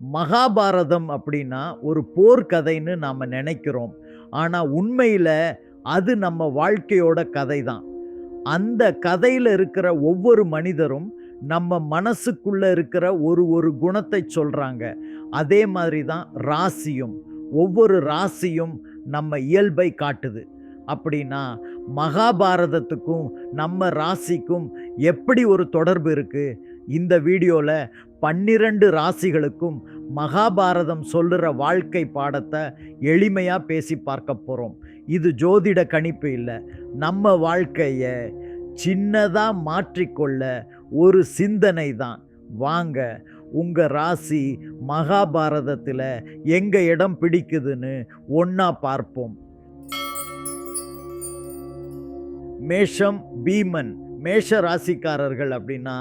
மகாபாரதம் அப்படின்னா ஒரு போர்க்கதைன்னு நாம் நினைக்கிறோம். ஆனால் உண்மையில் அது நம்ம வாழ்க்கையோட கதை தான். அந்த கதையில் இருக்கிற ஒவ்வொரு மனிதரும் நம்ம மனசுக்குள்ள இருக்கிற ஒரு ஒரு குணத்தை சொல்கிறாங்க. அதே மாதிரி தான் ராசியும். ஒவ்வொரு ராசியும் நம்ம இயல்பை காட்டுது. அப்படின்னா மகாபாரதத்துக்கும் நம்ம ராசிக்கும் எப்படி ஒரு தொடர்பு இருக்குது? இந்த வீடியோவில் 12 ராசிகளுக்கும் மகாபாரதம் சொல்லுற வாழ்க்கை பாடத்தை எளிமையாக பேசி பார்க்க போகிறோம். இது ஜோதிட கணிப்பு இல்லை, நம்ம வாழ்க்கையை சின்னதாக மாற்றிக்கொள்ள ஒரு சிந்தனை தான். வாங்க, உங்கள் ராசி மகாபாரதத்தில் எங்கே இடம் பிடிக்குதுன்னு ஒன்றா பார்ப்போம். மேஷம், பீமன். மேஷ ராசிக்காரர்கள் அப்படின்னா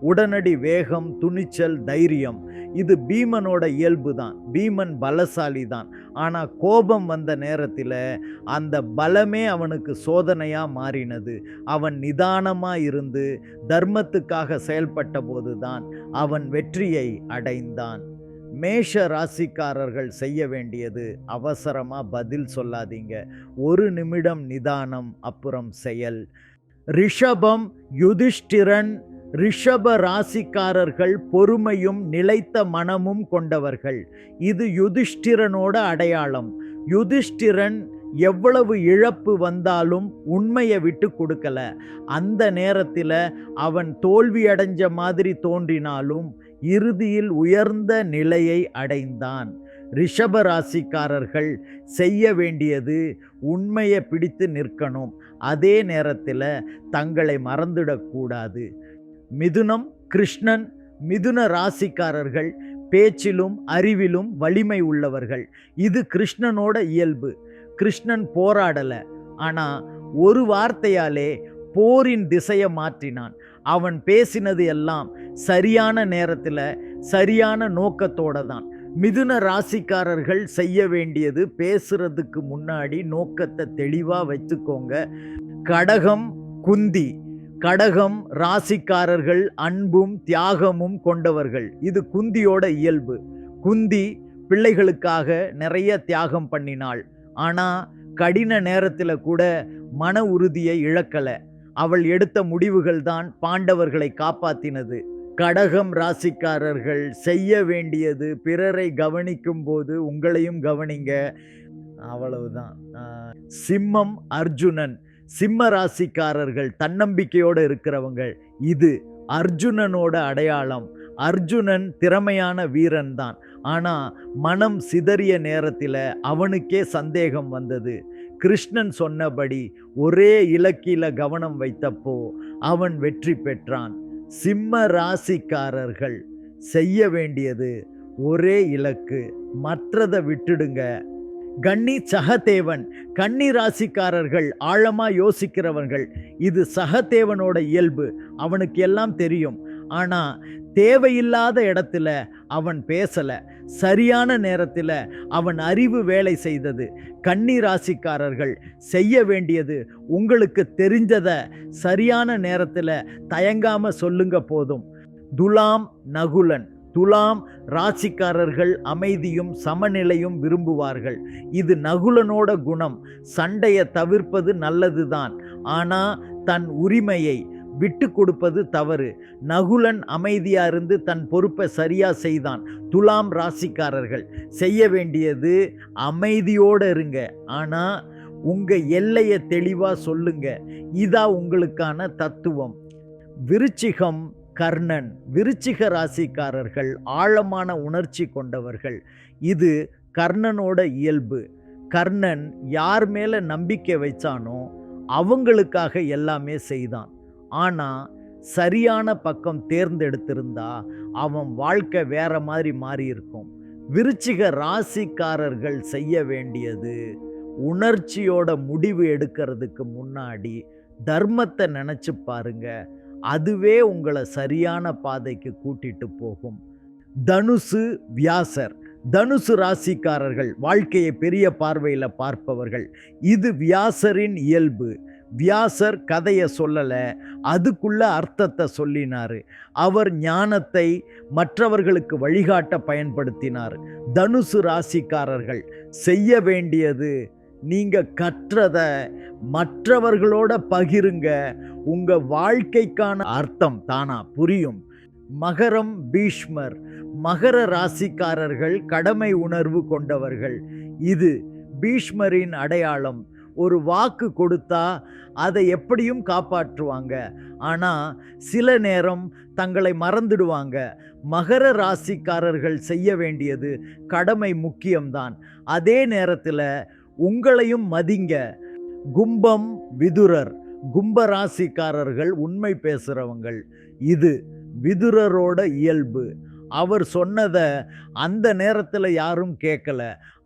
உடனடி வேகம், துணிச்சல், தைரியம். இது பீமனோட இயல்பு தான். பீமன் பலசாலி தான். ஆனால் கோபம் வந்த நேரத்தில் அந்த பலமே அவனுக்கு சோதனையாக மாறினது. அவன் நிதானமாக இருந்து தர்மத்துக்காக செயல்பட்ட போது தான் அவன் வெற்றியை அடைந்தான். மேஷ ராசிக்காரர்கள் செய்ய வேண்டியது, அவசரமாக பதில் சொல்லாதீங்க. ஒரு நிமிடம் நிதானம், அப்புறம் செயல். ரிஷபம், யுதிஷ்டிரன். ரிஷப ராசிக்காரர்கள் பொறுமையும் நிலைத்த மனமும் கொண்டவர்கள். இது யுதிஷ்டிரனோட அடையாளம். யுதிஷ்டிரன் எவ்வளவு இழப்பு வந்தாலும் உண்மையை விட்டு கொடுக்கல. அந்த நேரத்தில் அவன் தோல்வி அடைஞ்ச மாதிரி தோன்றினாலும் இறுதியில் உயர்ந்த நிலையை அடைந்தான். ரிஷப ராசிக்காரர்கள் செய்ய வேண்டியது உண்மையை பிடித்து நிற்கணும். அதே நேரத்தில் தங்களை மறந்துடக்கூடாது. மிதுனம், கிருஷ்ணன். மிதுன ராசிக்காரர்கள் பேச்சிலும் அறிவிலும் வலிமை உள்ளவர்கள். இது கிருஷ்ணனோட இயல்பு. கிருஷ்ணன் போராடலை, ஆனால் ஒரு வார்த்தையாலே போரின் திசையை மாற்றினான். அவன் பேசினது எல்லாம் சரியான நேரத்தில் சரியான நோக்கத்தோடு தான். மிதுன ராசிக்காரர்கள் செய்ய வேண்டியது, பேசுறதுக்கு முன்னாடி நோக்கத்தை தெளிவாக வச்சுக்கோங்க. கடகம், குந்தி. கடகம் ராசிக்காரர்கள் அன்பும் தியாகமும் கொண்டவர்கள். இது குந்தியோட இயல்பு. குந்தி பிள்ளைகளுக்காக நிறைய தியாகம் பண்ணினாள். ஆனால் கடின நேரத்தில் கூட மன உறுதியை இழக்கலை. அவள் எடுத்த முடிவுகள் தான் பாண்டவர்களை காப்பாற்றினது. கடகம் ராசிக்காரர்கள் செய்ய வேண்டியது, பிறரை கவனிக்கும் போது உங்களையும் கவனிங்க, அவ்வளவுதான். சிம்மம், அர்ஜுனன். சிம்ம ராசிக்காரர்கள் தன்னம்பிக்கையோடு இருக்கிறவங்க. இது அர்ஜுனனோட அடையாளம். அர்ஜுனன் திறமையான வீரன் தான். ஆனால் மனம் சிதறிய நேரத்தில் அவனுக்கே சந்தேகம் வந்தது. கிருஷ்ணன் சொன்னபடி ஒரே இலக்கில கவனம் வைத்தப்போ அவன் வெற்றி பெற்றான். சிம்ம ராசிக்காரர்கள் செய்ய வேண்டியது ஒரே இலக்கு, மற்றதை விட்டுடுங்க. கன்னி, சகதேவன். கன்னி ராசிக்காரர்கள் ஆழமாக யோசிக்கிறவர்கள். இது சகதேவனோட இயல்பு. அவனுக்கு எல்லாம் தெரியும், ஆனால் தேவையில்லாத இடத்துல அவன் பேசலை. சரியான நேரத்தில் அவன் அறிவு வேலை செய்தது. கன்னி ராசிக்காரர்கள் செய்ய வேண்டியது, உங்களுக்கு தெரிஞ்சதை சரியான நேரத்தில் தயங்காமல் சொல்லுங்க போதும். துலாம், நகுலன். துலாம் ராசிக்காரர்கள் அமைதியும் சமநிலையும் விரும்புவார்கள். இது நகுலனோட குணம். சண்டையை தவிர்ப்பது நல்லதுதான், ஆனால் தன் உரிமையை விட்டு கொடுப்பது தவறு. நகுலன் அமைதியா இருந்து தன் பொறுப்பை சரியா செய்தான். துலாம் ராசிக்காரர்கள் செய்ய வேண்டியது, அமைதியோடு இருங்க, ஆனால் உங்க எல்லையை தெளிவா சொல்லுங்க. இதா உங்களுக்கான தத்துவம். விருச்சிகம், கர்ணன். விருச்சிக ராசிக்காரர்கள் ஆழமான உணர்ச்சி கொண்டவர்கள். இது கர்ணனோட இயல்பு. கர்ணன் யார் மேலே நம்பிக்கை வைச்சானோ அவங்களுக்காக எல்லாமே செய்தான். ஆனால் சரியான பக்கம் தேர்ந்தெடுத்திருந்தா அவன் வாழ்க்கை வேற மாதிரி மாறி இருக்கும். விருச்சிக ராசிக்காரர்கள் செய்ய வேண்டியது, உணர்ச்சியோட முடிவு எடுக்கிறதுக்கு முன்னாடி தர்மத்தை நினச்சி பாருங்க. அதுவே உங்களை சரியான பாதைக்கு கூட்டிட்டு போகும். தனுசு, வியாசர். தனுசு ராசிக்காரர்கள் வாழ்க்கையை பெரிய பார்வையில் பார்ப்பவர்கள். இது வியாசரின் இயல்பு. வியாசர் கதையை சொல்லலை, அதுக்குள்ள அர்த்தத்தை சொல்லினார். அவர் ஞானத்தை மற்றவர்களுக்கு வழிகாட்ட பயன்படுத்தினார். தனுசு ராசிக்காரர்கள் செய்ய வேண்டியது, நீங்கள் கற்றதை மற்றவர்களோட பகிருங்க. உங்கள் வாழ்க்கைக்கான அர்த்தம் தானா புரியும். மகரம் பீஷ்மர். மகர ராசிக்காரர்கள் கடமை உணர்வு கொண்டவர்கள். இது பீஷ்மரின் அடையாளம். ஒரு வாக்கு கொடுத்தா அதை எப்படியும் காப்பாற்றுவாங்க, ஆனால் சில நேரம் தங்களை மறந்துடுவாங்க. மகர ராசிக்காரர்கள் செய்ய வேண்டியது கடமை முக்கியம்தான், அதே நேரத்தில் உங்களையும் மதிங்க. கும்பம் விதுரர். கும்ப ராசிக்காரர்கள் உண்மை பேசுகிறவங்கள். இது விதுரரோட இயல்பு. அவர் சொன்னதை அந்த நேரத்தில் யாரும் கேட்கல,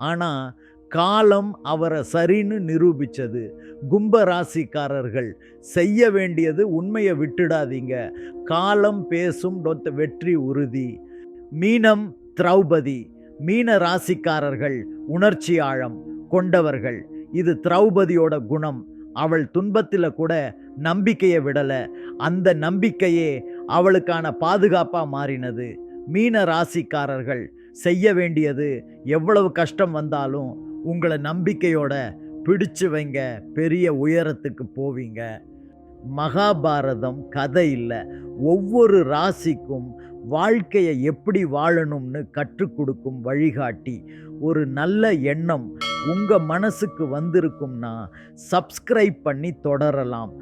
ஆனால் காலம் அவரை சரின்னு நிரூபித்தது. கும்ப ராசிக்காரர்கள் செய்ய வேண்டியது உண்மையை விட்டுடாதீங்க. காலம் பேசும் வெற்றி உறுதி. மீனம் திரௌபதி. மீன ராசிக்காரர்கள் உணர்ச்சி ஆழம் கொண்டவர்கள். இது திரௌபதியோட குணம். அவள் துன்பத்தில் கூட நம்பிக்கையை விடலை. அந்த நம்பிக்கையே அவளுக்கான பாதுகாப்பாக மாறினது. மீன ராசிக்காரர்கள் செய்ய வேண்டியது, எவ்வளவு கஷ்டம் வந்தாலும் உங்களை நம்பிக்கையோட பிடிச்சு வைங்க, பெரிய உயரத்துக்கு போவீங்க. மகாபாரதம் கதை இல்லை, ஒவ்வொரு ராசிக்கும் வாழ்க்கையை எப்படி வாழணும்னு கற்றுக் கொடுக்கும் வழிகாட்டி. ஒரு நல்ல எண்ணம் உங்கள் மனசுக்கு வந்திருக்கும்னா சப்ஸ்கிரைப் பண்ணி தொடரலாம்.